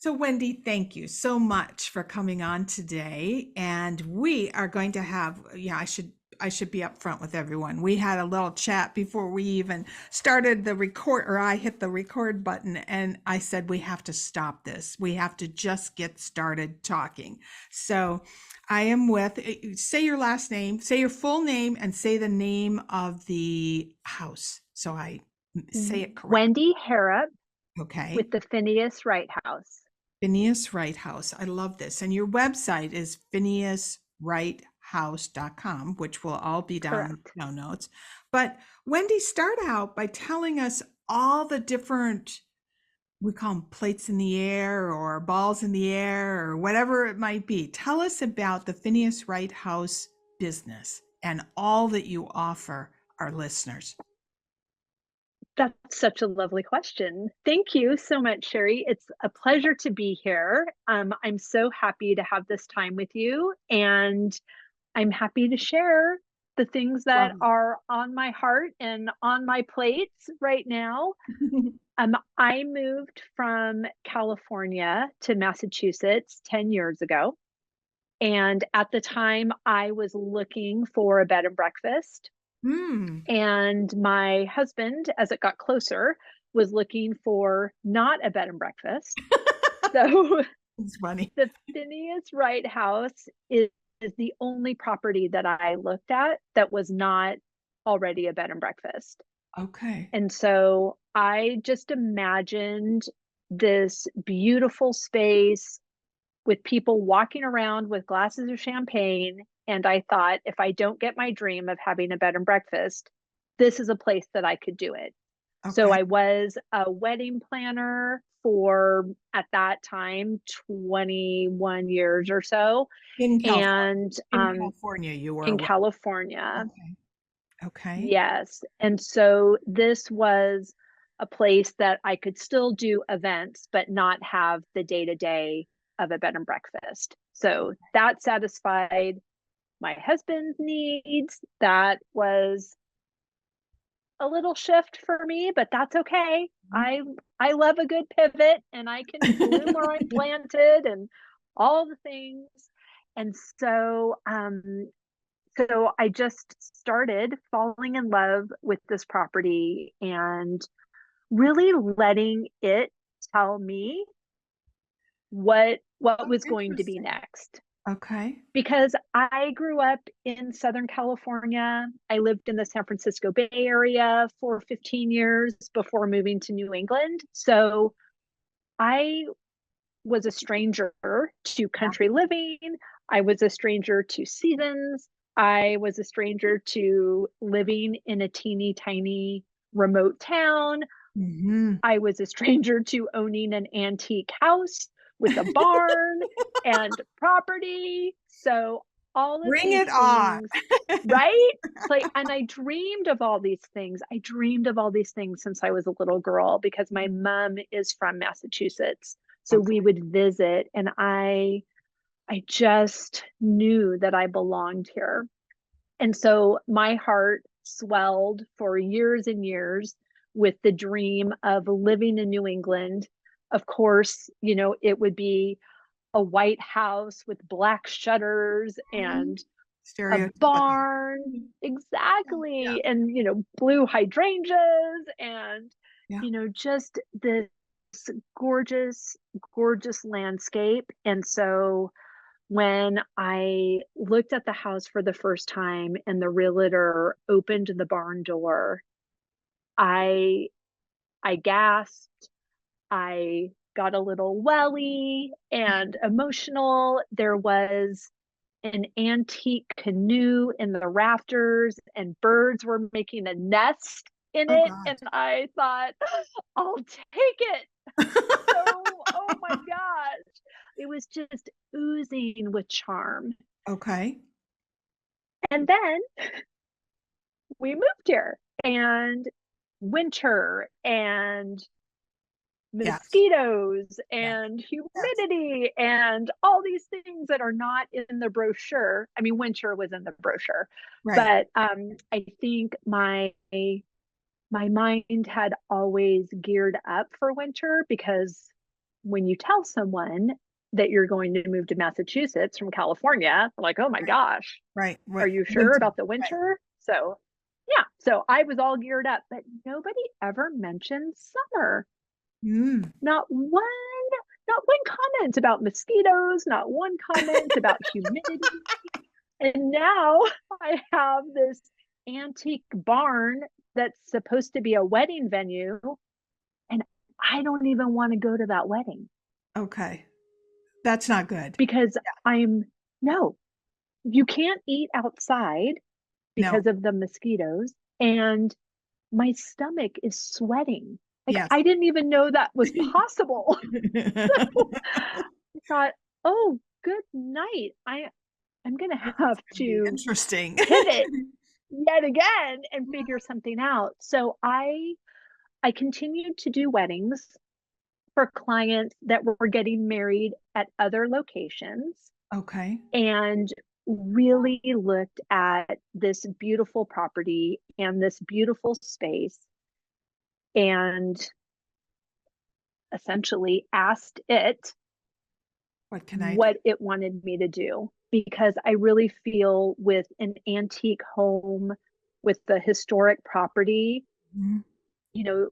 So, Wendy, thank you so much for coming on today. And we are going to have, yeah, I should be upfront with everyone. We had a little chat before we even started the record, or I hit the record button, and I said we have to stop this. We have to just get started talking. So, I am with, say your last name, say your full name, and say the name of the house. So I say it correct. Wendy Harrop Okay. with the Phineas Wright House. Phineas Wright House. I love this. And your website is phineaswrighthouse.com, which will all be down in the Correct. show notes. But Wendy, start out by telling us all the different, we call them plates in the air or balls in the air or whatever it might be. Tell us about the Phineas Wright House business and all that you offer our listeners. That's such a lovely question. Thank you so much, Sharri. It's a pleasure to be here. I'm so happy to have this time with you, and I'm happy to share the things that Love are on my heart and on my plates right now. it. I moved from California to Massachusetts 10 years ago. And at the time, I was looking for a bed and breakfast. Hmm. And my husband, as it got closer, was looking for not a bed and breakfast. So It's funny. the Phineas Wright House is the only property that I looked at that was not already a bed and breakfast. Okay. And so I just imagined this beautiful space with people walking around with glasses of champagne. And I thought, if I don't get my dream of having a bed and breakfast, this is a place that I could do it. So Okay. I was a wedding planner for, at that time, 21 years or so. In California. And In California, you were in away. California, Okay. Okay. yes. And so this was a place that I could still do events, but not have the day to day of a bed and breakfast. So that satisfied my husband's needs. That was a little shift for me, but that's okay. I love a good pivot, and I can bloom where I'm planted and all the things. And so I just started falling in love with this property and really letting it tell me what Oh, was going to be interesting. next. Okay. Because I grew up in Southern California. I lived in the San Francisco Bay Area for 15 years before moving to New England. So I was a stranger to Yeah. country living. I was a stranger to seasons. I was a stranger to living in a teeny tiny remote town. Hmm. I was a stranger to owning an antique house with a barn and property. So all of Bring these it on. things, right? Like, and I dreamed of all these things. I dreamed of all these things since I was a little girl because my mom is from Massachusetts. So we Okay. would visit, and I just knew that I belonged here. And so my heart swelled for years and years with the dream of living in New England. Of course, it would be a white house with black shutters Mhm. and a Stereotypical. barn. Yeah. Exactly. And, blue hydrangeas and, Yeah. just this gorgeous, gorgeous landscape. And so when I looked at the house for the first time and the realtor opened the barn door, I I gasped. I got a little welly and emotional. There was an antique canoe in the rafters, and birds were making a nest in Oh it. God. And I thought, I'll take it. So, oh my gosh, it was just oozing with charm. Okay. And then we moved here, and winter and Yes. mosquitoes Yes. and Yes. humidity and all these things that are not in the brochure. I mean, winter was in the brochure, Right. but I think my mind had always geared up for winter because when you tell someone that you're going to move to Massachusetts from California, like, oh my Right. gosh, Right. are Right. you sure Winter. about the Right. winter? So yeah, so I was all geared up, but nobody ever mentioned summer. Mm. Not one, not one comment about mosquitoes, not one comment about humidity. And now I have this antique barn that's supposed to be a wedding venue, and I don't even want to go to that wedding Okay. That's not good. because I'm no, you can't eat outside No. because of the mosquitoes, and my stomach is sweating. Like Yes. I didn't even know that was possible. I thought, oh, good night. I'm gonna This is have gonna be to interesting. pivot yet again and figure something out. So I continued to do weddings for clients that were getting married at other locations Okay. and really looked at this beautiful property and this beautiful space and essentially asked it What can I do? what it wanted me to do because I really feel with an antique home with the historic property, Mhm. you know,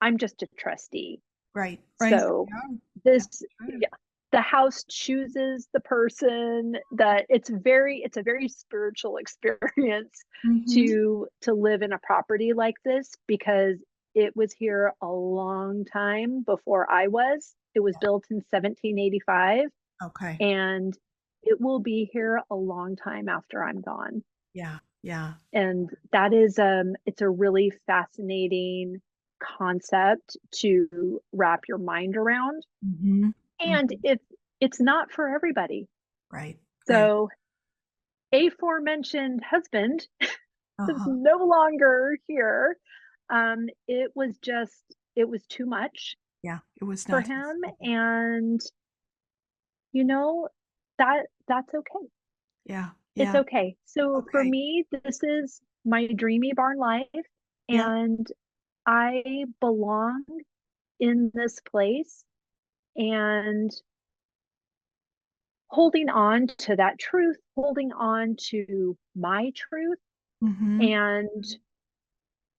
I'm just a trustee. Right. Right. So Yeah. this, That's true. yeah, the house chooses the person that it's a very spiritual experience Mhm. to live in a property like this because it was here a long time before I was. It was built in 1785 Okay. and it will be here a long time after I'm gone. Yeah. Yeah. And that is it's a really fascinating concept to wrap your mind around. Mhm. And Mhm. it's not for everybody. Right. Right. So aforementioned husband is Uh-huh. no longer here. It was just it was too much Yeah. It was for not his him fault. and you know that's okay. Yeah. It's Yeah. okay. So for Okay. me, this is my dreamy barn life, Yeah. and I belong in this place. And holding on to that truth, holding on to my truth, Mhm. and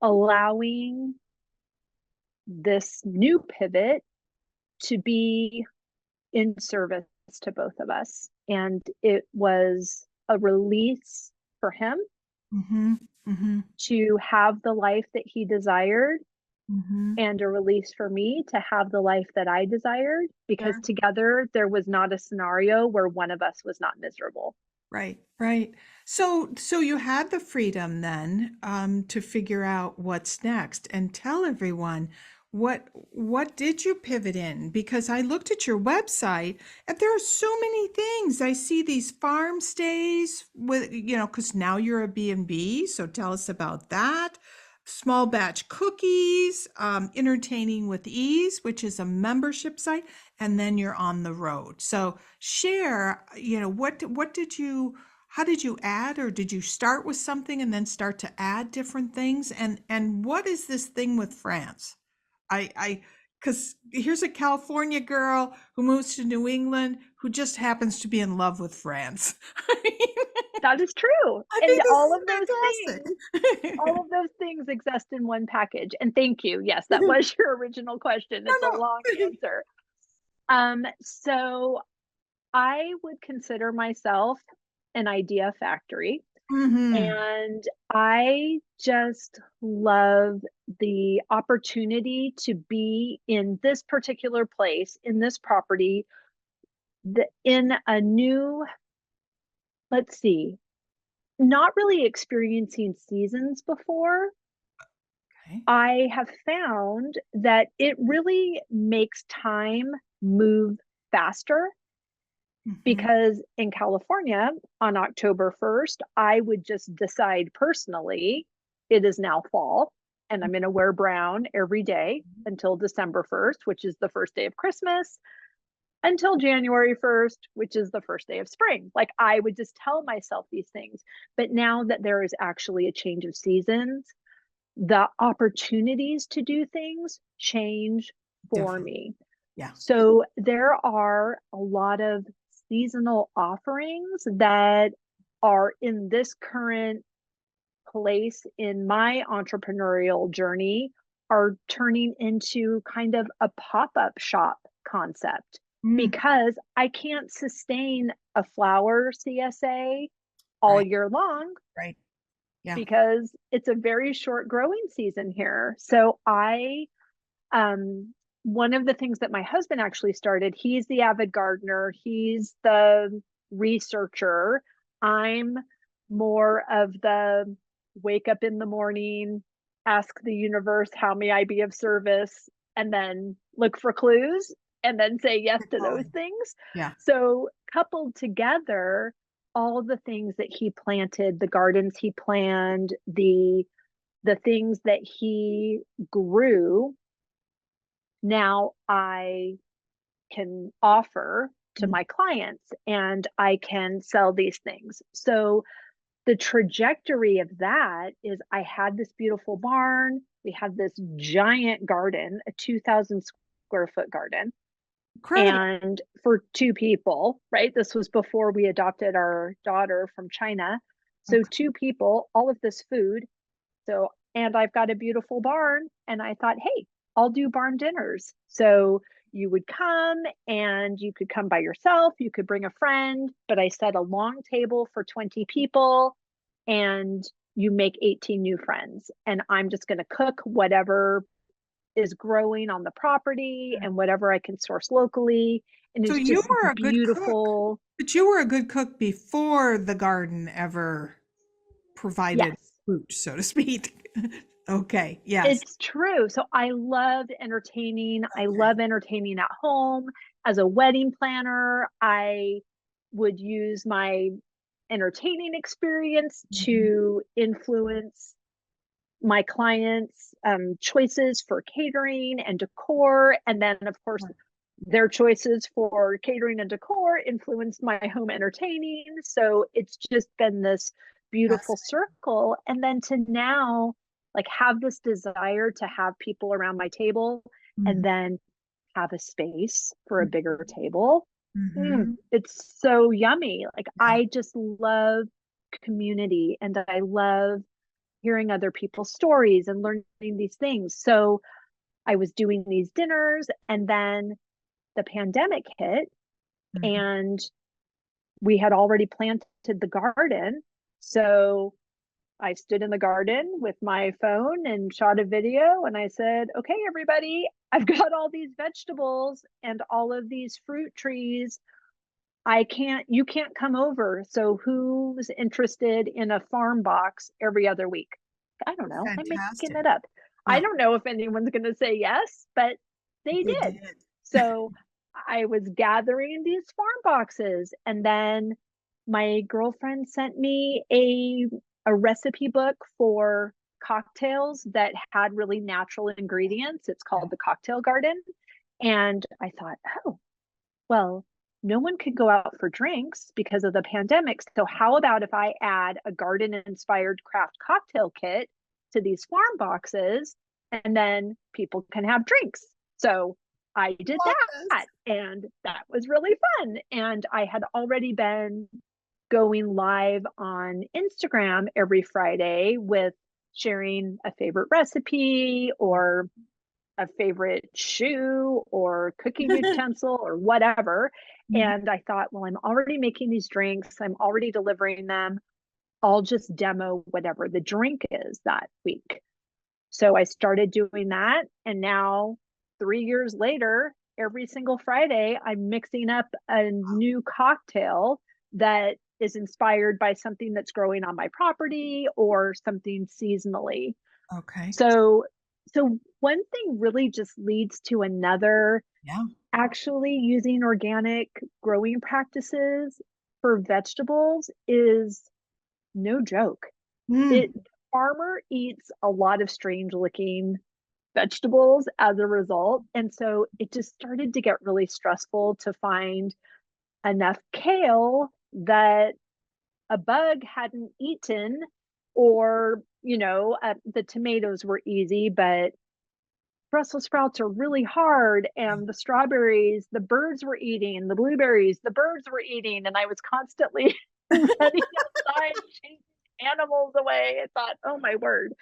allowing this new pivot to be in service to both of us. And it was a release for him Mhm. Mhm. to have the life that he desired Mhm. and a release for me to have the life that I desired because Yeah. together there was not a scenario where one of us was not miserable. Right. Right. So you had the freedom then to figure out what's next and tell everyone what did you pivot in? Because I looked at your website and there are so many things. I see these farm stays with, because now you're a B&B. So tell us about that. Small batch cookies, entertaining with ease, which is a membership site, and then you're on the road. So share, what did you, how did you add, or did you start with something and then start to add different things? And what is this thing with France? I because here's a California girl who moves to New England who just happens to be in love with France. That is true. I And think this is all fantastic. of those things exist in one package. And thank you. Yes, that was your original question. No, It's a no. long answer. So I would consider myself an idea factory. Hmm. And I just love the opportunity to be in this particular place, in this property, in a new, let's see, not really experiencing seasons before. Okay. I have found that it really makes time move faster Hmm. because in California on October 1st, I would just decide personally it is now fall and I'm going to wear brown every day until December 1st, which is the first day of Christmas, until January 1st, which is the first day of spring. Like I would just tell myself these things. But now that there is actually a change of seasons, the opportunities to do things change for Definitely. me. Yeah. So there are a lot of seasonal offerings that are in this current place in my entrepreneurial journey are turning into kind of a pop-up shop concept Mm, because I can't sustain a flower CSA all right. year long Right. Yeah. because it's a very short growing season here. So um one of the things that my husband actually started, he's the avid gardener, he's the researcher. I'm more of the wake up in the morning, ask the universe how may I be of service, and then look for clues and then say yes Good to those calling. things. Yeah. So coupled together, all the things that he planted, the gardens he planned, the things that he grew, now I can offer to Mm, my clients and I can sell these things. So the trajectory of that is I had this beautiful barn, we had this giant garden, a 2,000 square foot garden, incredible. and for two people, right? This was before we adopted our daughter from China. So Okay. two people, all of this food. So, and I've got a beautiful barn. And I thought, hey, I'll do barn dinners. So you would come and you could come by yourself, you could bring a friend, but I set a long table for 20 people and you make 18 new friends. And I'm just going to cook whatever is growing on the property Yeah. and whatever I can source locally. And So it's you just were a good cook, beautiful. but you were a good cook before the garden ever provided Yes. fruit, so to speak. Okay. Yes. It's true. So I loved entertaining. I Okay. love entertaining at home. As a wedding planner, I would use my entertaining experience Mhm. to influence my clients' choices for catering and decor. And then, of course, Right. their choices for catering and decor influenced my home entertaining. So it's just been this beautiful Fascinating. circle. And then to now, like, have this desire to have people around my table and Mhm. then have a space for a bigger table. Mhm. It's so yummy. Like, Yeah. I just love community and I love hearing other people's stories and learning these things. So I was doing these dinners and then the pandemic hit Mhm. and we had already planted the garden. So I stood in the garden with my phone and shot a video and I said, okay, everybody, I've got all these vegetables and all of these fruit trees. You can't come over. So who's interested in a farm box every other week? I don't know. I'm making Fantastic. it up. I Yeah, don't know if anyone's going to say yes, but they they did. did. So I was gathering these farm boxes and then my girlfriend sent me a recipe book for cocktails that had really natural ingredients. It's Yeah. called The Cocktail Garden. And I thought, oh, well, no one could go out for drinks because of the pandemic. So, how about if I add a garden inspired craft cocktail kit to these farm boxes and then people can have drinks? So, I did Love that this. and that was really fun. And I had already been going live on Instagram every Friday with sharing a favorite recipe or a favorite shoe or cooking utensil or whatever. Mhm. And I thought, well, I'm already making these drinks, I'm already delivering them. I'll just demo whatever the drink is that week. So I started doing that. And now, 3 years later, every single Friday, I'm mixing up a new cocktail that is inspired by something that's growing on my property or something seasonally. Okay. So one thing really just leads to another. Yeah. Actually, using organic growing practices for vegetables is no joke. Mm. It Farmer eats a lot of strange looking vegetables as a result. And so it just started to get really stressful to find enough kale that a bug hadn't eaten, or the tomatoes were easy, but Brussels sprouts are really hard, and the strawberries, the birds were eating, the blueberries, the birds were eating, and I was constantly running outside, chasing animals away. I thought, oh my word.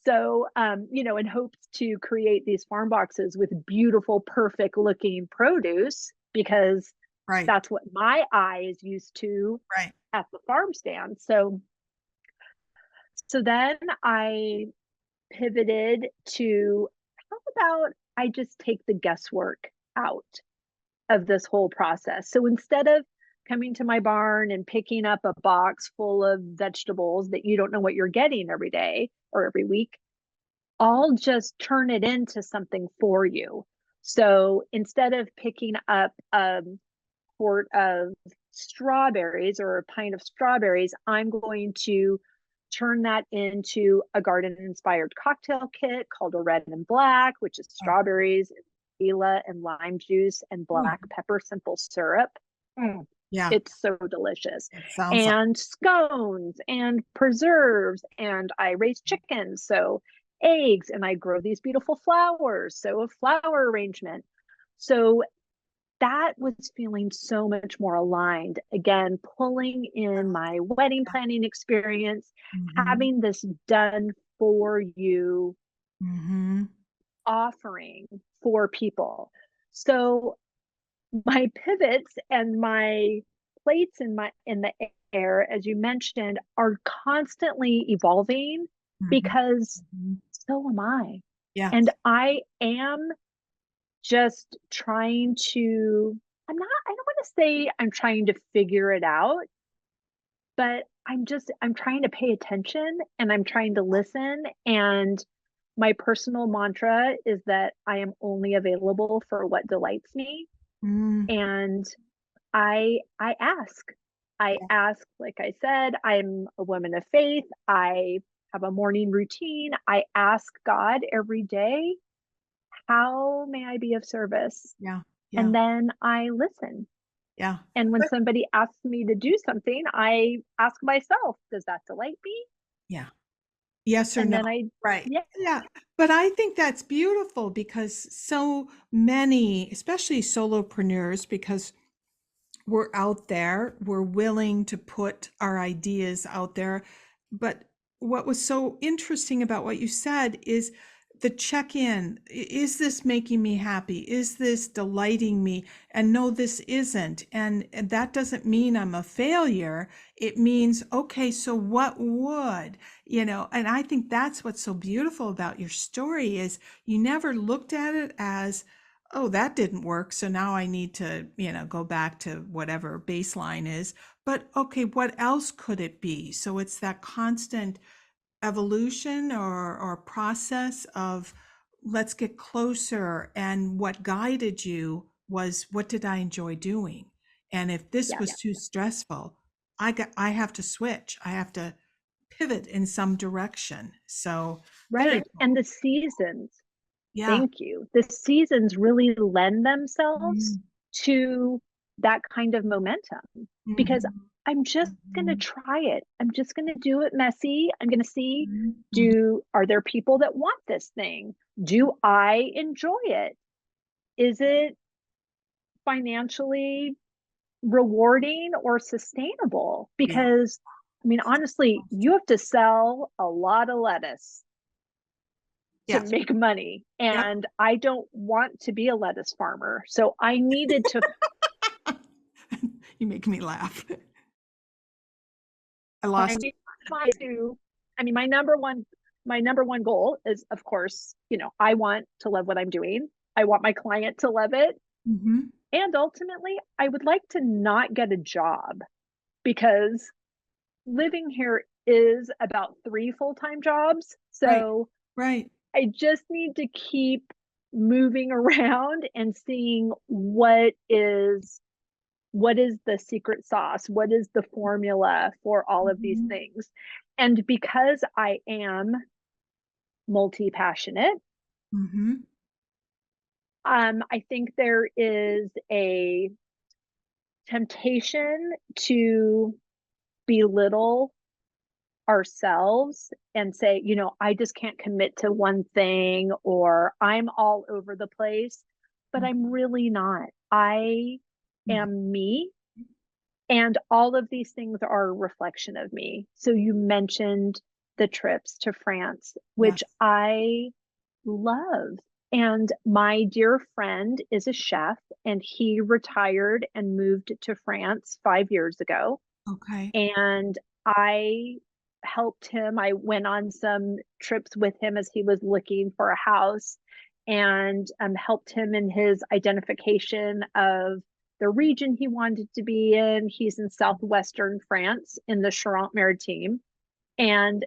So, in hopes to create these farm boxes with beautiful, perfect looking produce, because Right. that's what my eye is used to Right. at the farm stand. So then I pivoted to, how about I just take the guesswork out of this whole process? So instead of coming to my barn and picking up a box full of vegetables that you don't know what you're getting every day or every week, I'll just turn it into something for you. So instead of picking up a quart of strawberries or a pint of strawberries, I'm going to turn that into a garden inspired cocktail kit called a red and black, which is Oh, strawberries, tequila, and lime juice and ooh, black pepper simple syrup. Mm, yeah. it's so delicious. It sounds like. And scones and preserves. And I raise chickens, so eggs, and I grow these beautiful flowers, so a flower arrangement. So that was feeling so much more aligned. Again, pulling in my wedding planning experience, Mm-hmm. having this done for you Mm-hmm. offering for people. So my pivots and my plates in the air, as you mentioned, are constantly evolving, Mm-hmm. because Mm-hmm. so am I. Yeah. And I am just trying to, I don't want to say I'm trying to figure it out, but I'm trying to pay attention, and I'm trying to listen. And my personal mantra is that I am only available for what delights me. Mm, And I ask. I yeah. ask, like I said, I'm a woman of faith. I have a morning routine. I ask God every day, how may I be of service? Yeah. Yeah. And then I listen. Yeah. And when But somebody asks me to do something, I ask myself, does that delight me? yeah. Yes or And no. then Right. yeah, Yeah. But I think that's beautiful because so many, especially solopreneurs, because we're out there, we're willing to put our ideas out there. But what was so interesting about what you said is the check in. Is this making me happy? Is this delighting me? And no, this isn't. And that doesn't mean I'm a failure. It means, okay, so what would, and I think that's what's so beautiful about your story is you never looked at it as, oh, that didn't work. So now I need to, go back to whatever baseline is. But okay, what else could it be? So it's that constant evolution or process of let's get closer. And what guided you was what did I enjoy doing? And if this yeah, was too stressful, I have to switch. I have to pivot in some direction. So very right. And cool. the seasons, Yeah. thank you. The seasons really lend themselves Mhm. to that kind of momentum, because Mhm. I'm just going to Mhm. try it. I'm just going to do it messy. I'm going to see, Mhm. Mhm. are there people that want this thing? Do I enjoy it? Is it financially rewarding or sustainable? Yeah, Because, I mean, that's a honestly, you question. have to sell a lot of lettuce to Yes. make money. Yep. And I don't want to be a lettuce farmer. So I needed to You make me laugh. I lost find you. my two. I mean, my number one goal is, of course, I want to love what I'm doing. I want my client to love it. Mhm. And ultimately, I would like to not get a job, because living here is about three full-time jobs. Right. So Right. I just need to keep moving around and seeing what is the secret sauce, what is the formula for all of these Mhm. things. And because I am multi-passionate, Mhm. I think there is a temptation to belittle ourselves and say, I just can't commit to one thing, or I'm all over the place, but I'm really not. I Mhm. am me, and all of these things are a reflection of me. So you mentioned the trips to France, which Yes. I love. And my dear friend is a chef, and he retired and moved to France 5 years ago. Okay. And I helped him. I went on some trips with him as he was looking for a house, and helped him in his identification of the region he wanted to be in. He's in southwestern France in the Charente-Maritime. And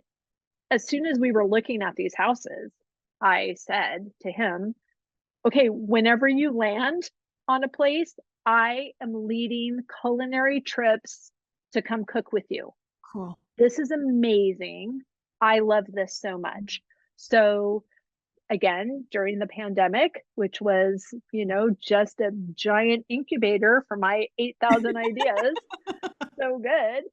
as soon as we were looking at these houses, I said to him, okay, whenever you land on a place, I am leading culinary trips to come cook with you. Cool. This is amazing. I love this so much. So, again, during the pandemic, which was, just a giant incubator for my 8,000 ideas, so good.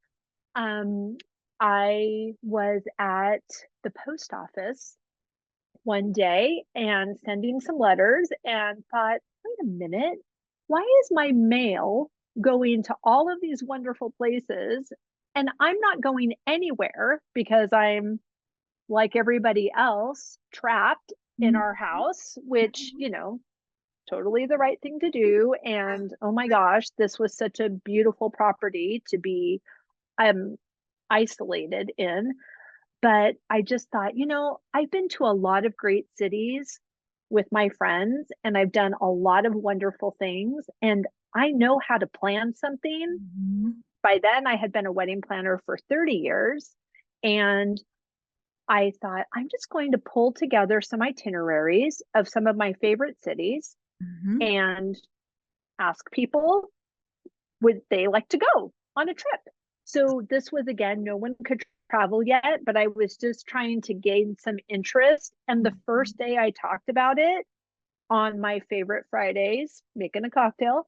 Um, I was at the post office one day and sending some letters and thought, wait a minute, why is my mail going to all of these wonderful places and I'm not going anywhere because I'm like everybody else trapped in Mhm. our house, which, Mhm. totally the right thing to do. And oh my gosh, this was such a beautiful property to be um isolated in. But I just thought, I've been to a lot of great cities with my friends, and I've done a lot of wonderful things, and I know how to plan something. Mhm. By then, I had been a wedding planner for 30 years. And I thought, I'm just going to pull together some itineraries of some of my favorite cities Mhm. and ask people, would they like to go on a trip? So this was, again, no one could travel yet, but I was just trying to gain some interest. And the first Mhm. day I talked about it on my favorite Fridays, making a cocktail,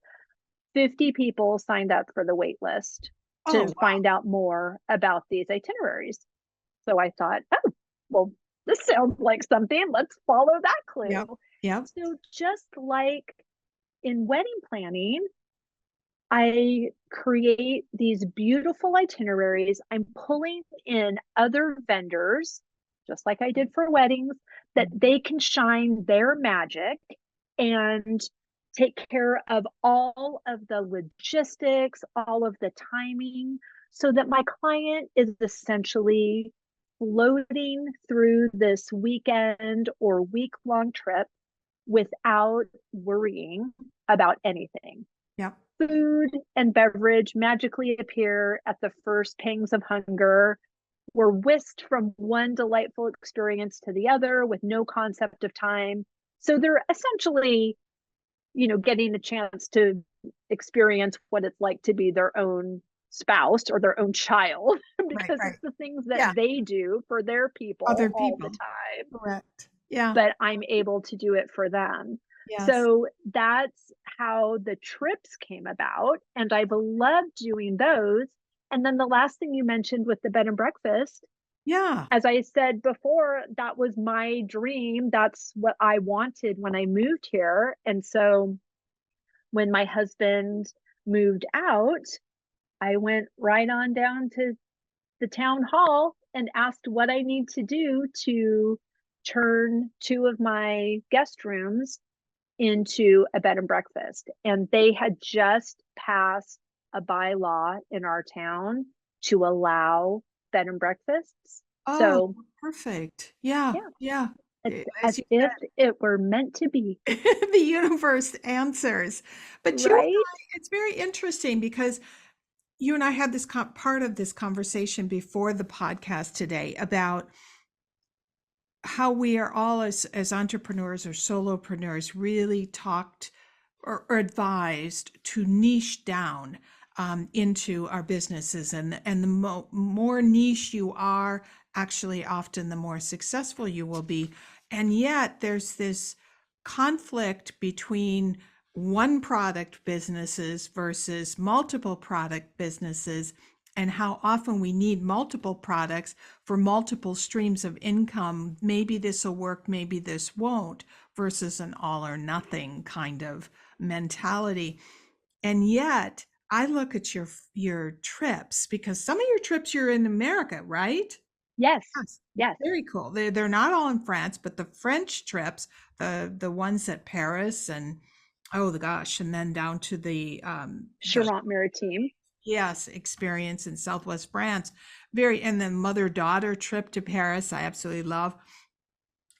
50 people signed up for the wait list Oh, to wow. find out more about these itineraries. So I thought, oh, well, this sounds like something. Let's follow that clue. Yep. Yep. So just like in wedding planning, I create these beautiful itineraries. I'm pulling in other vendors, just like I did for weddings, that Mhm. they can shine their magic and take care of all of the logistics, all of the timing, so that my client is essentially floating through this weekend or week long trip without worrying about anything. Yep. Food and beverage magically appear at the first pangs of hunger. We're whisked from one delightful experience to the other with no concept of time. So they're essentially, getting a chance to experience what it's like to be their own spouse or their own child Right, because right. it's the things that Yeah. they do for their people Other all the people. time, Correct. Yeah. but I'm able to do it for them. Yes. So that's how the trips came about. And I've loved doing those. And then the last thing you mentioned with the bed and breakfast, Yeah. as I said before, that was my dream. That's what I wanted when I moved here. And so when my husband moved out, I went right on down to the town hall and asked what I need to do to turn two of my guest rooms into a bed and breakfast. And they had just passed a bylaw in our town to allow bed and breakfasts. Oh, So, perfect. Yeah. yeah, Yeah. it's As as you if it were meant to be, the universe answers. But right? it's very interesting because you and I had this part of this conversation before the podcast today about how we are all as entrepreneurs or solopreneurs really talked or advised to niche down into our businesses, and the more niche you are, actually often the more successful you will be. And yet there's this conflict between one product businesses versus multiple product businesses, and how often we need multiple products for multiple streams of income. Maybe this will work, maybe this won't, versus an all or nothing kind of mentality. And yet, I look at your trips, because some of your trips you're in America, right? Yes. Yes. Yes. Very cool. They're not all in France, but the French trips, the ones at Paris and oh the gosh, and then down to the Charente-Maritime. yes, experience in Southwest France. Very, and then mother-daughter trip to Paris, I absolutely love.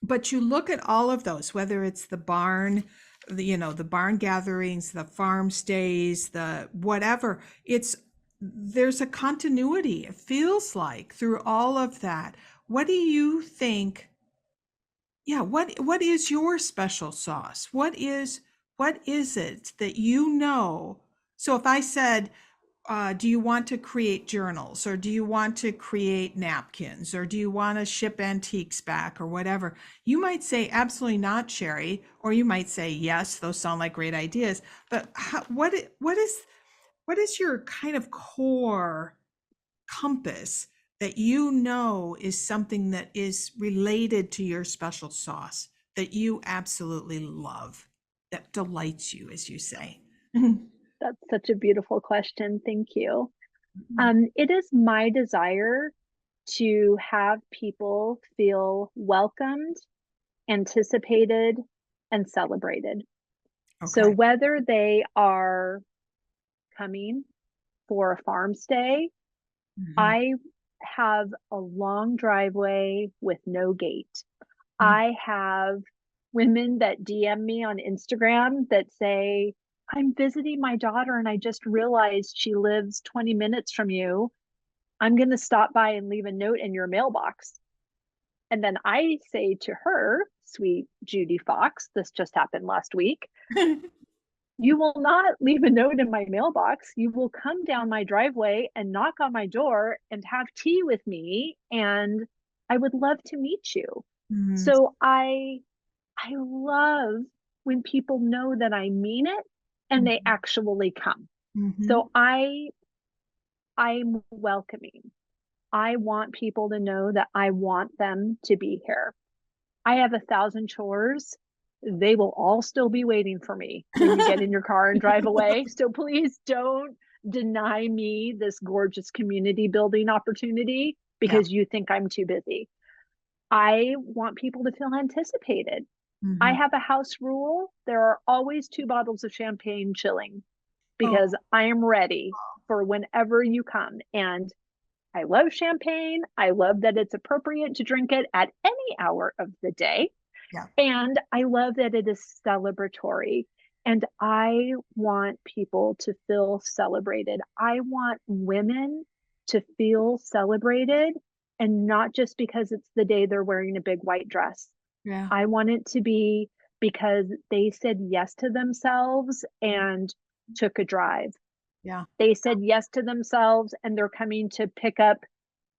But you look at all of those, whether it's the barn, the barn gatherings, the farm stays, the whatever, there's a continuity, it feels like, through all of that. What do you think? Yeah, what is your special sauce? What is it that you know? So if I said, do you want to create journals, or do you want to create napkins, or do you want to ship antiques back, or whatever? You might say absolutely not, Sharri, or you might say yes, those sound like great ideas. But what is your kind of core compass that you know is something that is related to your special sauce that you absolutely love, that delights you, as you say? That's such a beautiful question. Thank you. It is my desire to have people feel welcomed, anticipated, and celebrated. So Okay. whether they are coming for a farm stay, Mhm. I have a long driveway with no gate. Mhm. I have women that DM me on Instagram that say, I'm visiting my daughter and I just realized she lives 20 minutes from you. I'm going to stop by and leave a note in your mailbox. And then I say to her, sweet Judy Fox, this just happened last week, you will not leave a note in my mailbox. You will come down my driveway and knock on my door and have tea with me. And I would love to meet you. Mhm. So I love when people know that I mean it and they Mhm. actually come. Mhm. So I'm welcoming. I want people to know that I want them to be here. I have 1,000 chores. They will all still be waiting for me when you get in your car and drive away. So please don't deny me this gorgeous community building opportunity Yeah. because you think I'm too busy. I want people to feel anticipated. I Mhm. have a house rule. There are always 2 bottles of champagne chilling Oh, because I am ready for whenever you come. And I love champagne. I love that it's appropriate to drink it at any hour of the day. yeah. And I love that it is celebratory. And I want people to feel celebrated. I want women to feel celebrated, and not just because it's the day they're wearing a big white dress. Yeah. I want it to be because they said yes to themselves and took a drive. Yeah. They said yes to themselves and they're coming to pick up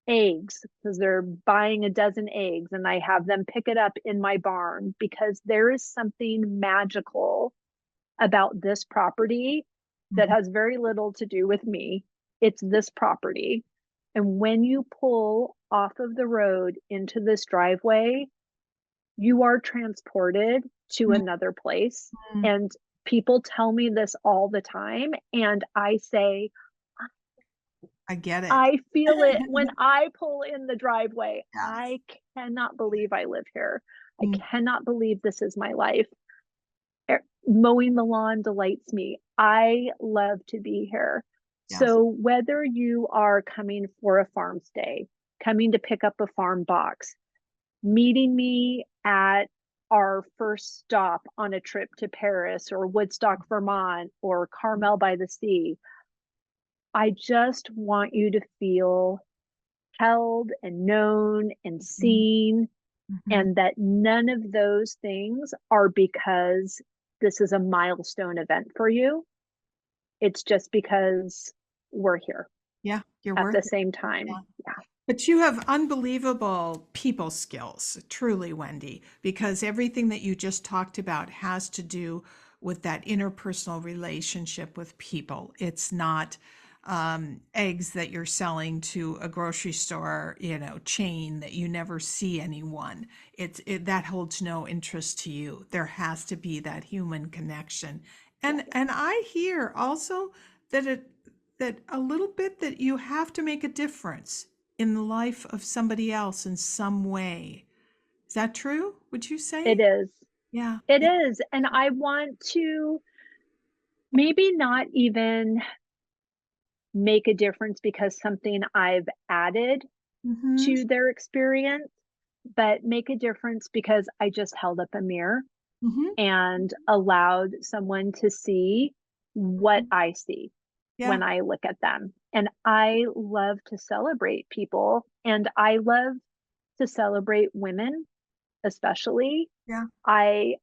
eggs because they're buying a dozen eggs and I have them pick it up in my barn because there is something magical about this property that Mhm. has very little to do with me. It's this property. And when you pull off of the road into this driveway, you are transported to another place. Mhm. And people tell me this all the time. And I say, I get it. I feel it when I pull in the driveway. Yes. I cannot believe I live here. I Mm. cannot believe this is my life. Mowing the lawn delights me. I love to be here. Yes. So, whether you are coming for a farm stay, coming to pick up a farm box, meeting me at our first stop on a trip to Paris or Woodstock, Vermont, or Carmel by the Sea, I just want you to feel held and known and Mhm. seen, Mhm. and that none of those things are because this is a milestone event for you. It's just because we're here Yeah, you're at worth the it. same time. Yeah. Yeah. But you have unbelievable people skills, truly, Wendy, because everything that you just talked about has to do with that interpersonal relationship with people. It's not eggs that you're selling to a grocery store, chain that you never see anyone. That holds no interest to you. There has to be that human connection. And I hear also that that a little bit that you have to make a difference in the life of somebody else in some way. Is that true? Would you It say? is. Yeah. It Yeah. is. And I want to maybe not even make a difference because something I've added Mm-hmm. to their experience, but make a difference because I just held up a mirror Mm-hmm. and allowed someone to see what I see Yeah. when I look at them. And I love to celebrate people, and I love to celebrate women, especially. Yeah. I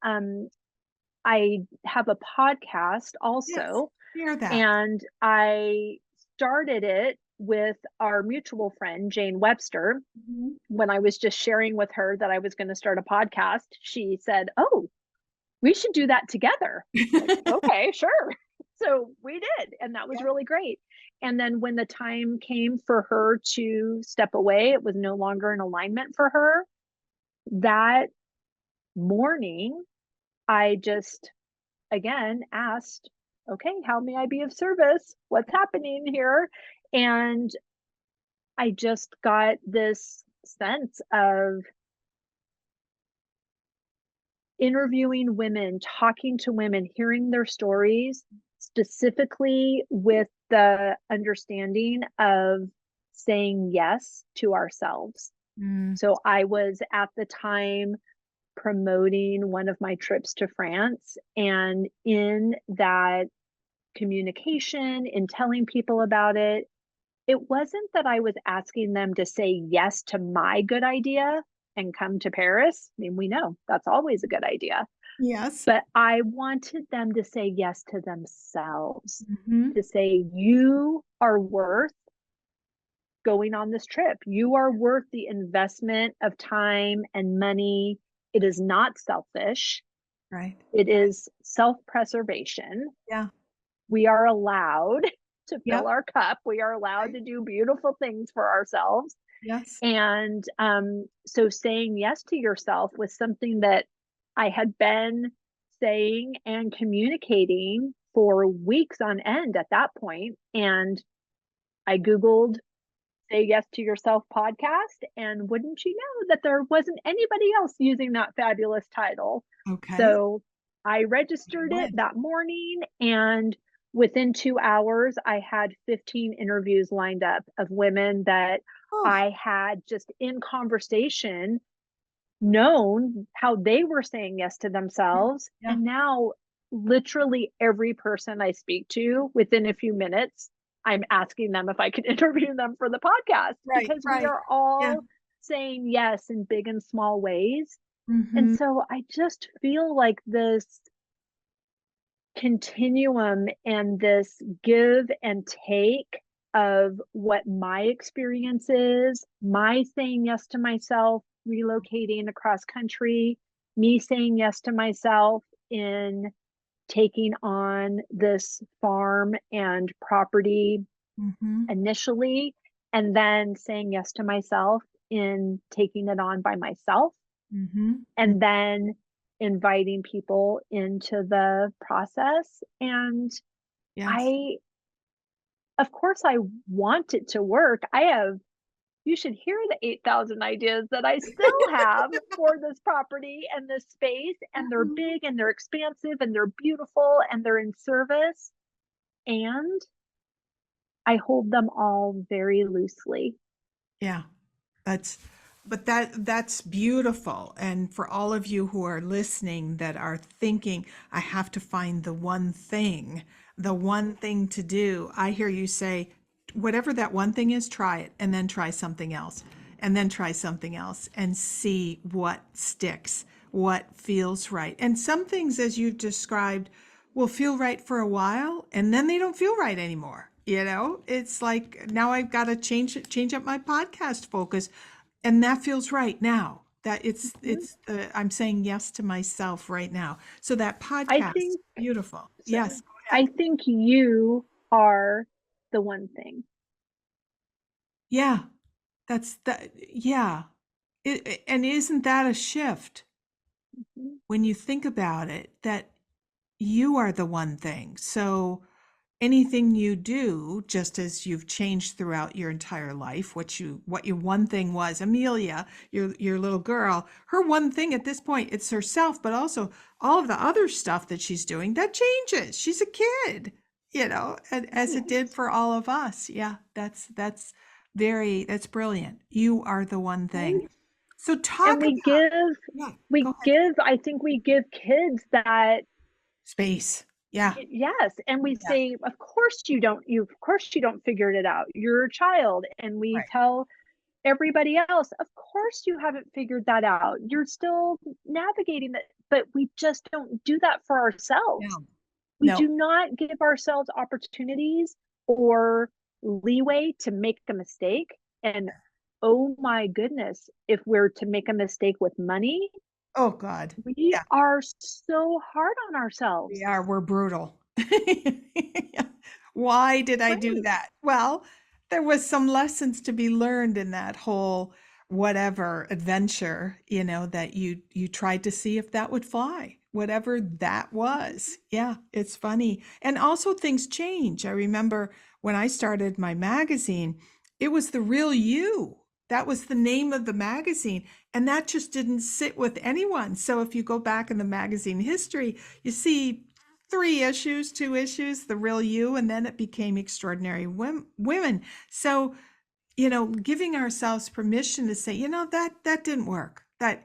have a podcast Yes. also, Hear that. and I started it with our mutual friend, Jane Webster. Mhm. When I was just sharing with her that I was going to start a podcast, she said, "Oh, we should do that together." Like, okay, sure. So we did. And that was Yeah. really great. And then when the time came for her to step away, it was no longer in alignment for her. That morning, I just again asked, okay, how may I be of service? What's happening here? And I just got this sense of interviewing women, talking to women, hearing their stories, specifically with the understanding of saying yes to ourselves. Mm. So I was at the time promoting one of my trips to France, and in that communication, in telling people about it, it wasn't that I was asking them to say yes to my good idea and come to Paris. I mean, we know that's always a good idea. Yes. But I wanted them to say yes to themselves, Mhm. to say, you are worth going on this trip. You are worth the investment of time and money. It is not selfish, Right. it is self preservation. Yeah. We are allowed to fill Yep. our cup, we are allowed Right. to do beautiful things for ourselves. Yes. And so saying yes to yourself was something that I had been saying and communicating for weeks on end at that point. And I Googled Say Yes to Yourself podcast. And wouldn't you know that there wasn't anybody else using that fabulous title? Okay. So I You registered it went. that morning, and within 2 hours, I had 15 interviews lined up of women that Oh, I had just in conversation known how they were saying yes to yeah. themselves. Yeah. And now, literally every person I speak to within a few minutes, I'm asking them if I could interview them for the podcast Right. because we Right. are Yeah. all saying yes in big and small ways. And Mhm. so I just feel like this continuum and this give and take of what my experience is, my saying yes to myself, relocating across country, me saying yes to myself in taking on this farm and property Mhm. initially, and then saying yes to myself in taking it on by myself, Mhm. Mm. and then inviting people into the process. And Yes. I, of course, I want it to work. I have, you should hear the 8,000 ideas that I still have for this property and this space. And they're Mhm. big and they're expansive and they're beautiful and they're in service. And I hold them all very loosely. Yeah. That's but that's beautiful. And for all of you who are listening that are thinking, I have to find the one thing to do. I hear you say, whatever that one thing is, try it and then try something else and then try something else and see what sticks, what feels right. And some things, as you've described, will feel right for a while and then they don't feel right anymore. It's like now I've got to change up my podcast focus, and that feels right now. That Mhm. I'm saying yes to myself right now. So that I podcast, think beautiful. so. Yes, go I ahead. think you are the one thing. Yeah. That's that. Yeah. And isn't that a shift Mhm. when you think about it, that you are the one thing? So anything you do, just as you've changed throughout your entire life, what your one thing was, Amelia, your little girl, her one thing at this point, it's herself, but also all of the other stuff that she's doing, that changes. She's a kid, and as it did Right. for all of us. Yeah, that's brilliant. You are the one thing. Right. So And talk about, yeah, go ahead. I think we give kids that. Space. Yeah, Yes, and we yeah, say, of course you don't figure it out. You're a child. And we right. tell everybody else, of course you haven't figured that out. You're still navigating that. But we just don't do that for ourselves. No, We no. do not give ourselves opportunities or leeway to make a mistake. And oh my goodness, if we're to make a mistake with money, Oh God. we Yeah. are so hard on We ourselves. are, we're brutal. Why did I do Right. that? Well, there was some lessons to be learned in that whole whatever adventure, that you tried to see if that would fly, whatever that was. Yeah, it's funny. And also things change. I remember when I started my magazine, it was The Real You. That was the name of the magazine, and that just didn't sit with anyone. So if you go back in the magazine history, you see 3 issues, 2 issues, The Real You, and then it became Extraordinary Women. So, giving ourselves permission to say, that didn't work. But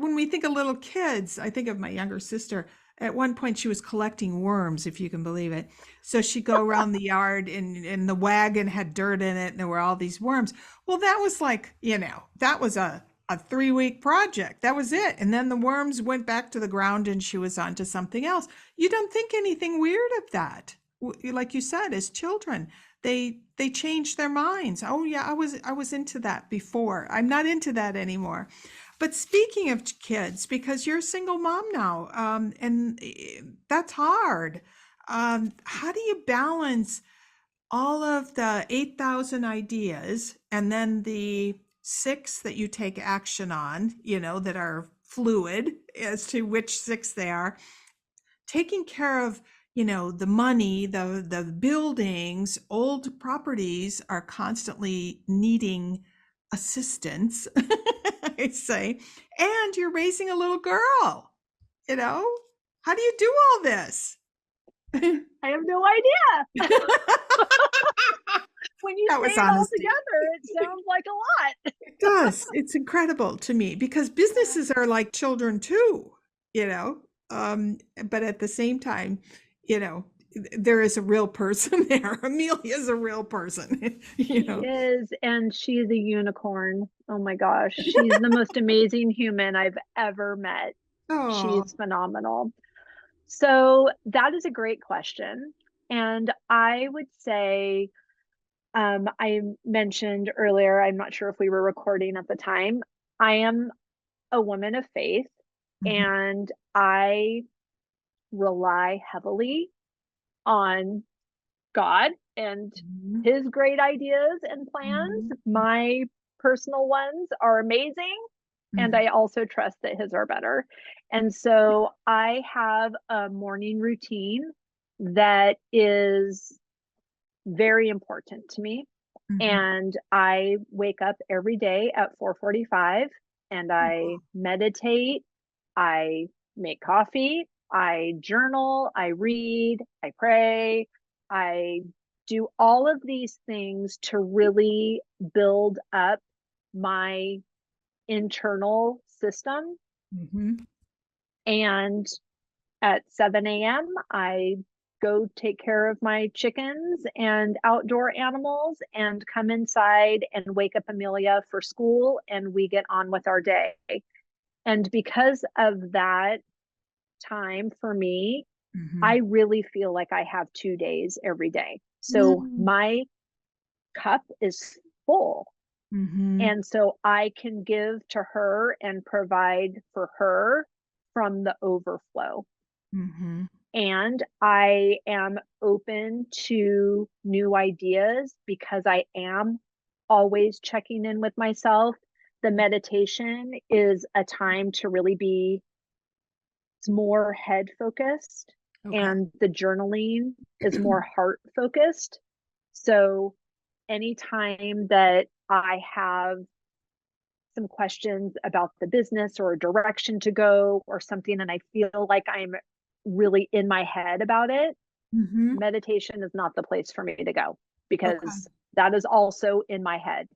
when we think of little kids, I think of my younger sister. At one point, she was collecting worms, if you can believe it. So she'd go around the yard, and the wagon had dirt in it, and there were all these worms. Well, that was like, that was a 3-week project. That was it. And then the worms went back to the ground, and she was on to something else. You don't think anything weird of that. Like you said, as children, they change their minds. Oh yeah, I was into that before. I'm not into that anymore. But speaking of kids, because you're a single mom now, and that's hard. How do you balance all of the 8,000 ideas and then the 6 that you take action on, that are fluid as to which 6 they are, taking care of, the money, the buildings, old properties are constantly needing assistance, I say, and you're raising a little girl, you know? How do you do all this? I have no idea. When you That say was it all honesty. together, it sounds like a lot. It does. It's incredible to me because businesses are like children too, you know. But at the same time, you know, there is a real person there. Amelia is a real person, you She know. is, and she's a unicorn. Oh my gosh, she's the most amazing human I've ever met. Oh, She's phenomenal. So that is a great question. And I would say, I mentioned earlier, I'm not sure if we were recording at the time, I am a woman of faith, mhm, and I rely heavily on God and mhm, his great ideas and plans. mhm, My personal ones are amazing, and mhm, I also trust that his are better. And so I have a morning routine that is very important to me. mhm. And I wake up every day at 4:45 and I meditate, I make coffee, I journal, I read, I pray, I do all of these things to really build up my internal system. Mhm. And at 7 a.m., I go take care of my chickens and outdoor animals and come inside and wake up Amelia for school, and we get on with our day. And because of that time for me, I Mhm. really feel like I have 2 days every day. So Mm, my cup is full. mhm, And so I can give to her and provide for her from the overflow. mhm. And I am open to new ideas because I am always checking in with myself. The meditation is a time to really be more head focused, Okay. and the journaling is more heart focused. So anytime that I have some questions about the business or a direction to go or something, and I feel like I'm really in my head about it, Mm-hmm. meditation is not the place for me to go, Okay. because that is also in my head.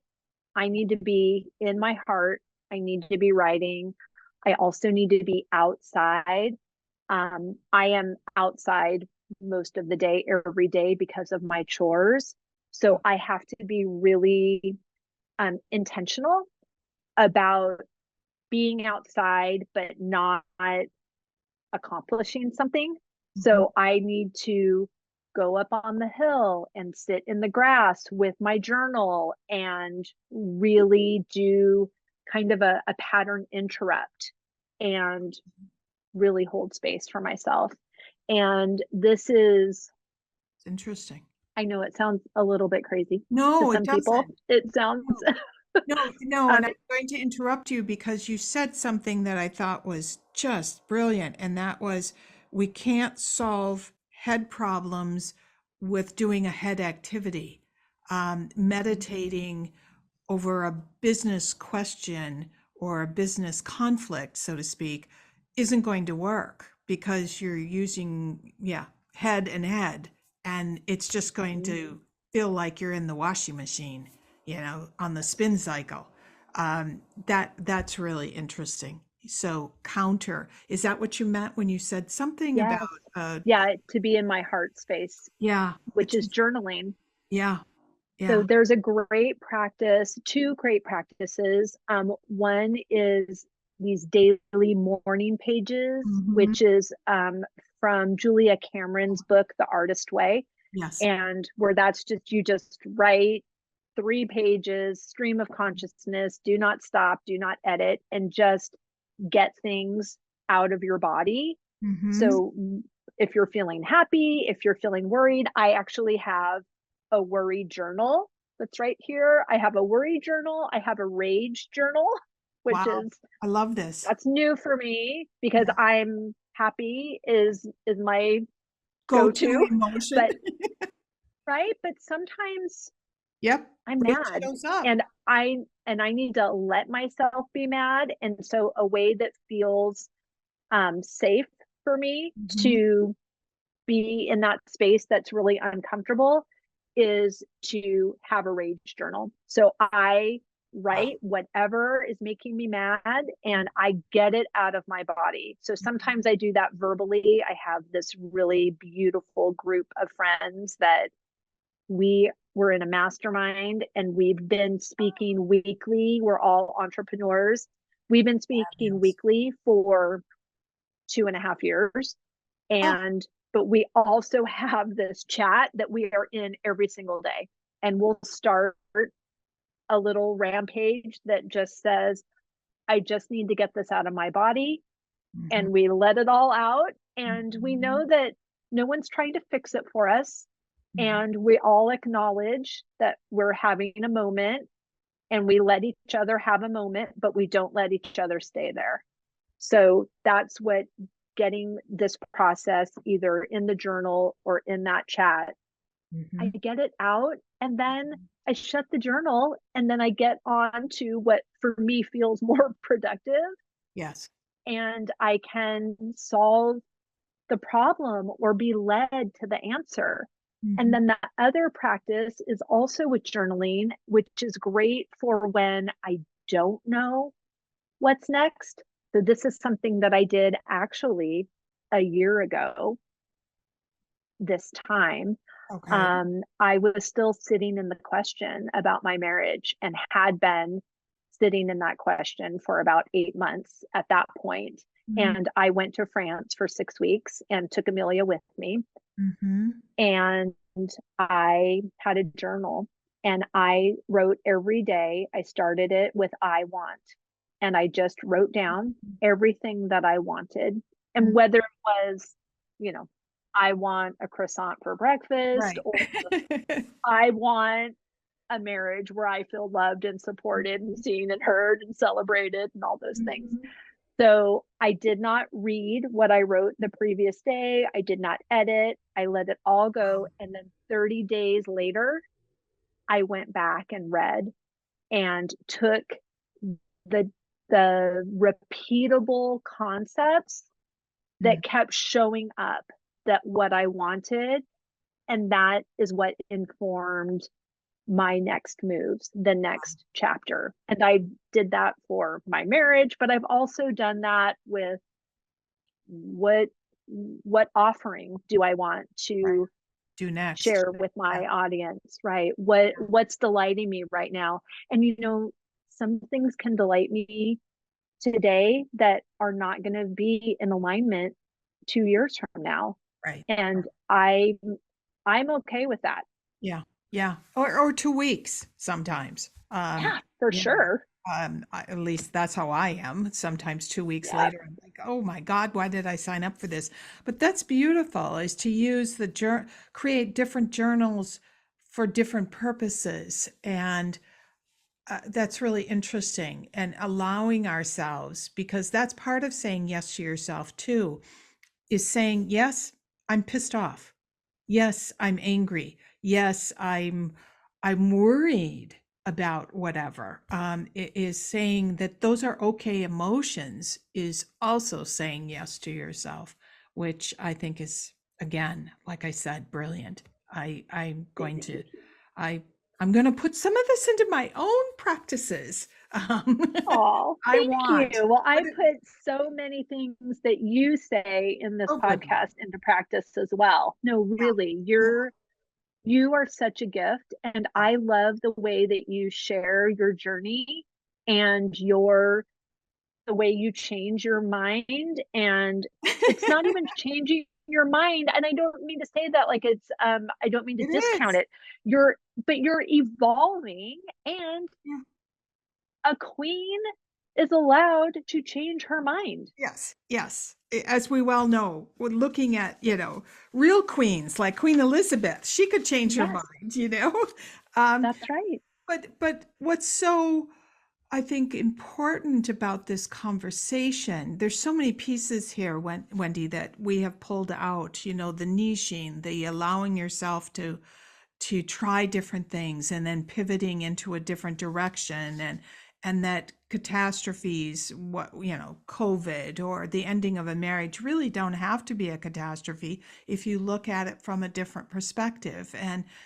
I need to be in my heart. I need to be writing. I also need to be outside. I am outside most of the day, every day, because of my chores. So I have to be really intentional about being outside, but not accomplishing something. Mhm. So I need to go up on the hill and sit in the grass with my journal and really do kind of a pattern interrupt and really hold space for myself. And this is, It's interesting. I know it sounds a little bit crazy to No, it some people. doesn't. It sounds, No, no, um, and I'm going to interrupt you because you said something that I thought was just brilliant, and that was we can't solve head problems with doing a head activity. Meditating over a business question or a business conflict, so to speak, isn't going to work because you're using, yeah, head and head, and it's just going to feel like you're in the washing machine, on the spin cycle. That's really interesting. So counter, is that what you meant when you said something about, yes, uh, yeah, to be in my heart space, yeah, which is journaling. yeah, So yeah. there's a great practice, two great practices. One is these daily morning pages, Hmm. which is from Julia Cameron's book, The Artist Way. Yes. And where that's just, you just write 3 pages, stream of consciousness, do not stop, do not edit, and just get things out of your body. Hmm. So if you're feeling happy, if you're feeling worried, I actually have a worry journal that's right here. I have a worry journal. I have a rage journal, which Wow. is, I love this. that's new for me because Yeah. I'm happy is my Go-to go-to. emotion. But right, but sometimes Yep. I'm Rage mad, shows up. and I need to let myself be mad. And so a way that feels safe for me Mhm. to be in that space that's really uncomfortable is to have a rage journal. So I Wow. write whatever is making me mad and I get it out of my body. So sometimes I do that verbally. I have this really beautiful group of friends that we were in a mastermind and we've been speaking weekly. We're all entrepreneurs. We've been speaking Fabulous. weekly for 2.5 years. Oh, And but we also have this chat that we are in every single day. And we'll start a little rampage that just says, I just need to get this out of my body. mhm, And we let it all out. And we mhm, know that no one's trying to fix it for us. mhm. And we all acknowledge that we're having a moment, and we let each other have a moment, but we don't let each other stay there. So that's what getting this process either in the journal or in that chat, I Mhm. get it out and then I shut the journal and then I get on to what for me feels more productive, Yes. and I can solve the problem or be led to the answer. And Mhm. then the other practice is also with journaling, which is great for when I don't know what's next. So this is something that I did actually a year ago this time. Okay. I was still sitting in the question about my marriage and had been sitting in that question for about 8 months at that point. Mhm. And I went to France for 6 weeks and took Amelia with me. Mhm. And I had a journal and I wrote every day. I started it with I want. And I just wrote down everything that I wanted. And Mhm. whether it was, you know, I want a croissant for breakfast, Right. or I want a marriage where I feel loved and supported and seen and heard and celebrated and all those things. Mhm. So I did not read what I wrote the previous day. I did not edit. I let it all go. And then 30 days later, I went back and read and took the repeatable concepts Mm. that kept showing up, that what I wanted, and that is what informed my next moves, the next chapter. And I did that for my marriage, but I've also done that with what offering do I want Right. to Do next. share with Yeah. my audience, right? Yeah. What's delighting me right now? And some things can delight me today that are not going to be in alignment 2 years from now. Right. And Right. I'm okay with that. Yeah. Yeah. Or 2 weeks sometimes. Yeah, for You know, sure. at least that's how I am. Sometimes 2 weeks Yeah. later, I'm like, oh my God, why did I sign up for this? But that's beautiful, is to use create different journals for different purposes. And that's really interesting, and allowing ourselves, because that's part of saying yes to yourself too, is saying, yes, I'm pissed off. Yes, I'm angry. Yes, I'm worried about whatever. It is saying that those are okay emotions, is also saying yes to yourself, which I think is, again, like I said, brilliant. I'm going to I I'm going to put some of this into my own practices. Um, Oh, I thank you. want. Well, I But it, put so many things that you say in this oh, good. podcast into practice as well. No, Yeah. really, Yeah. you are such a gift, and I love the way that you share your journey and the way you change your mind. And it's not even changing your mind, and I don't mean to say that like it's I don't mean to It discount is. it. You're evolving, and Yeah. a queen is allowed to change her mind. Yes, yes. As we well know, we're looking at, real queens like Queen Elizabeth. She could change her Yes, mind. Um, that's right. but what's so, I think, important about this conversation, there's so many pieces here, Wendy, that we have pulled out, the niching, the allowing yourself to try different things and then pivoting into a different direction, and that catastrophes, COVID or the ending of a marriage, really don't have to be a catastrophe if you look at it from a different perspective.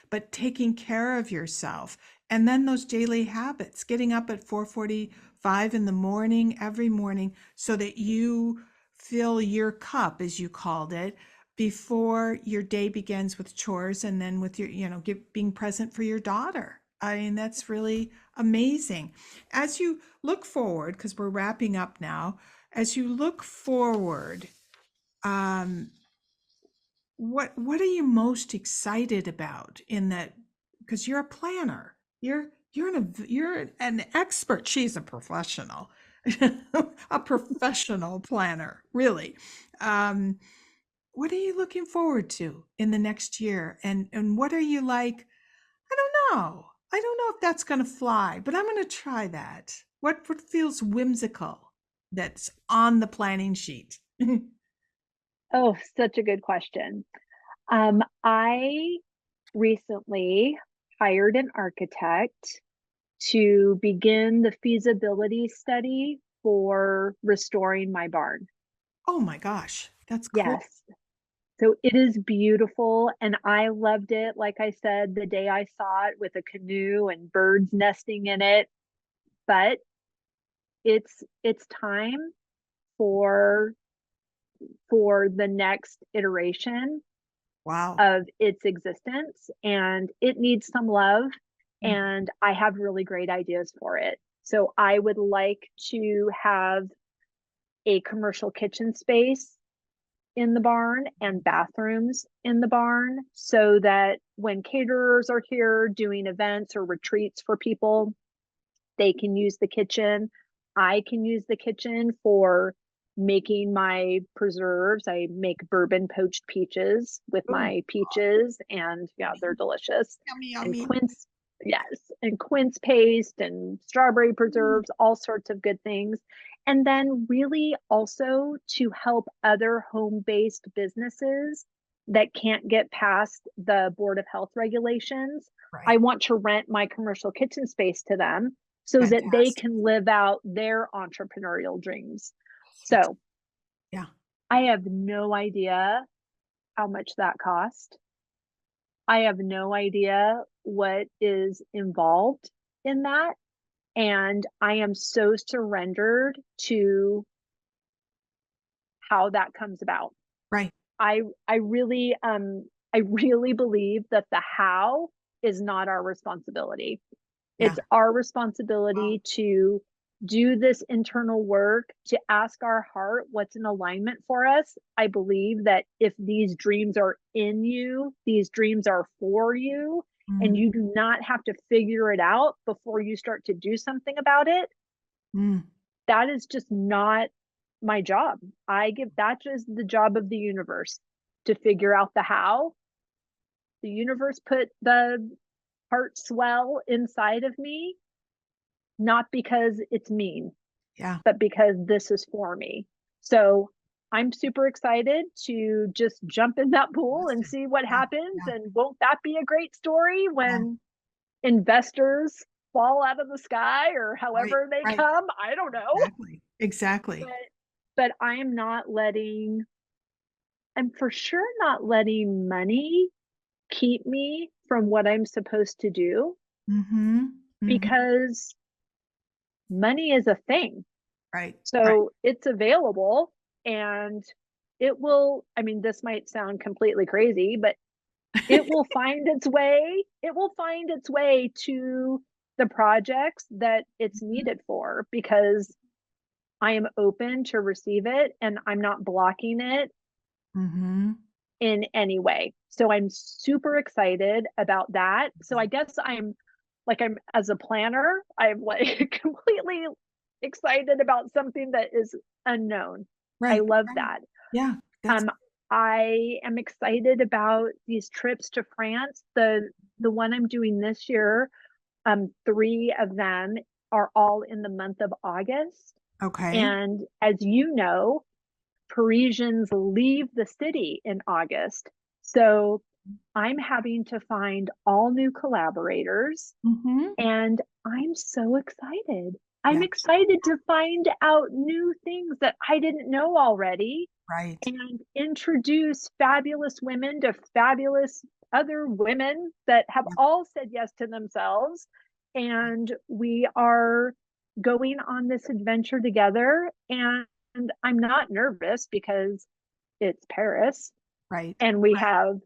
But taking care of yourself, and then those daily habits, getting up at 4:45 in the morning every morning, so that you fill your cup, as you called it, before your day begins with chores, and then with your, being present for your daughter. I mean, that's really amazing. As you look forward, because we're wrapping up now, as you look forward, um, what are you most excited about in that? Because you're a planner. You're an expert. She's a professional, a professional planner, really. Um, what are you looking forward to in the next year? And what are you like? I don't know. I don't know if that's going to fly, but I'm going to try that. What feels whimsical that's on the planning sheet? Oh, such a good question. I recently hired an architect to begin the feasibility study for restoring my barn. Oh my gosh, that's cool. Yes. So it is beautiful, and I loved it. Like I said, the day I saw it with a canoe and birds nesting in it, but it's time for the next iteration Wow. of its existence, and it needs some love, Mm. and I have really great ideas for it. So I would like to have a commercial kitchen space in the barn and bathrooms in the barn, so that when caterers are here doing events or retreats for people, they can use the kitchen. I can use the kitchen for making my preserves. I make bourbon poached peaches with Oh, my peaches, and yeah, they're delicious. yummy, And yummy. quince, yes, and quince paste and strawberry Mm, preserves, all sorts of good things. And then really also to help other home-based businesses that can't get past the Board of Health regulations. I right. want to rent my commercial kitchen space to them so that they Fantastic. can live out their entrepreneurial dreams. That's, So yeah, I have no idea how much that cost. I have no idea what is involved in that. And I am so surrendered to how that comes about. right. I I really I really believe that the how is not our responsibility. Yeah. It's our Wow. responsibility to do this internal work, to ask our heart what's in alignment for us. I believe that if these dreams are in you, these dreams are for you, and Mm, you do not have to figure it out before you start to do something about it, mm, that is just not my job. I give that is the job of the universe to figure out the how. The universe put the heart swell inside of me, not because it's mean, yeah. but because this is for me. So I'm super excited to just jump in that pool and Fantastic. see what Yeah. happens. Yeah. And won't that be a great story Yeah. when investors fall out of the sky or Right. however they Right. come? I don't know. Exactly. Exactly. But I am not letting, I'm for sure not letting money keep me from what I'm supposed to do, Mm-hmm. Mm-hmm. because money is a thing. Right. Right. So it's available, and it will, I mean, this might sound completely crazy, but it will find its way to the projects that it's needed for, because I am open to receive it and I'm not blocking it Mm-hmm. in any way. So I'm super excited about that. So I guess I'm as a planner, I'm like completely excited about something that is unknown. I Right. love Right. that. Yeah. That's Um, I am excited about these trips to France. The one I'm doing this year, three of them are all in the month of August. okay. And as you know, Parisians leave the city in August. So I'm having to find all new collaborators, Mm-hmm. and I'm so excited. I'm Yeah. excited to find out new things that I didn't know already Right. and introduce fabulous women to fabulous other women that have Yeah. all said yes to themselves. And we are going on this adventure together. And I'm not nervous because it's Paris Right. and we Right. have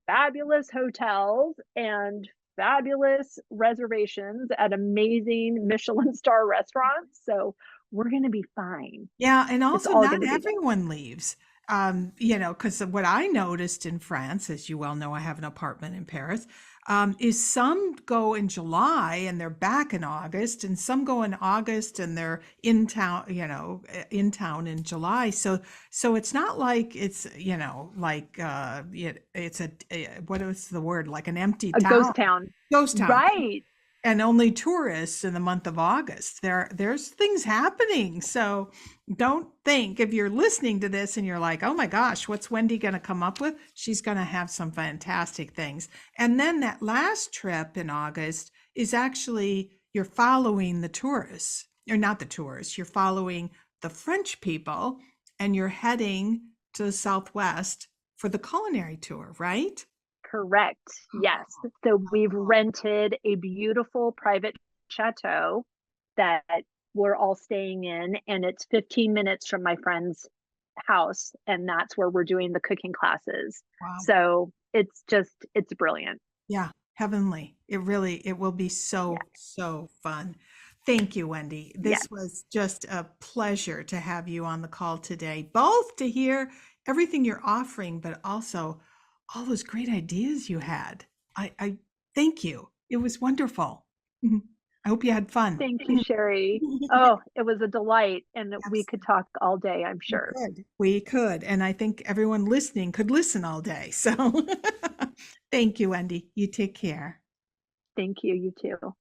fabulous hotels and fabulous reservations at amazing Michelin star restaurants. So we're going to be fine. Yeah, and It's also all not going to be good. everyone leaves. Because what I noticed in France, as you well know, I have an apartment in Paris, is some go in July and they're back in August, and some go in August and they're in town, in town in July. So it's not like it's, it's what is the word, like an empty A town, ghost town. ghost town. Right. And only tourists in the month of August. There's things happening. So don't think if you're listening to this and you're like, oh my gosh, what's Wendy going to come up with? She's going to have some fantastic things. And then that last trip in August is actually you're following the tourists, or not the tourists, you're following the French people and you're heading to the Southwest for the culinary tour, right? Correct. Yes. So we've rented a beautiful private chateau that we're all staying in, and it's 15 minutes from my friend's house, and that's where we're doing the cooking classes. Wow. So it's brilliant. Yeah, heavenly. It will be Yeah. so, so fun. Thank you, Wendy. This Yes. was just a pleasure to have you on the call today, both to hear everything you're offering, but also all those great ideas you had. I thank you. It was wonderful. I hope you had fun. Thank you, Sharri. Oh, it was a delight, and we Yes, could talk all day, I'm we sure. could. We could. And I think everyone listening could listen all day. So thank you, Wendy. You take care. Thank you, you too.